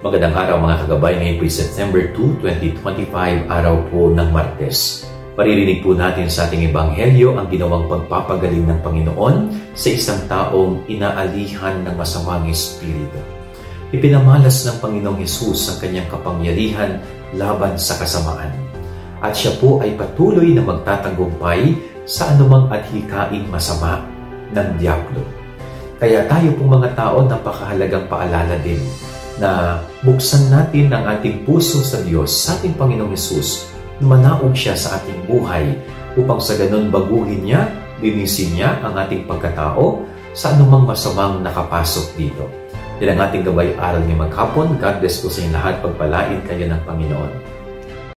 Magandang araw mga kagabay, ngayon po September 2, 2025, araw po ng Martes. Paririnig po natin sa ating Ebanghelyo ang ginawang pagpapagaling ng Panginoon sa isang taong inaalihan ng masamang espiritu. Ipinamalas ng Panginoong Hesus ang kanyang kapangyarihan laban sa kasamaan. At siya po ay patuloy na magtatagumpay sa anumang adhikaing masama ng Diablo. Kaya tayo pong mga tao napakahalagang paalala din na buksan natin ang ating puso sa Diyos, sa ating Panginoong Hesus, manaog siya sa ating buhay upang sa ganun baguhin niya, linisin niya ang ating pagkatao sa anumang masamang nakapasok dito. Yan ang ating gabay aral ni maghapon. God bless po sa inyo lahat. Pagpalain kayo ng Panginoon.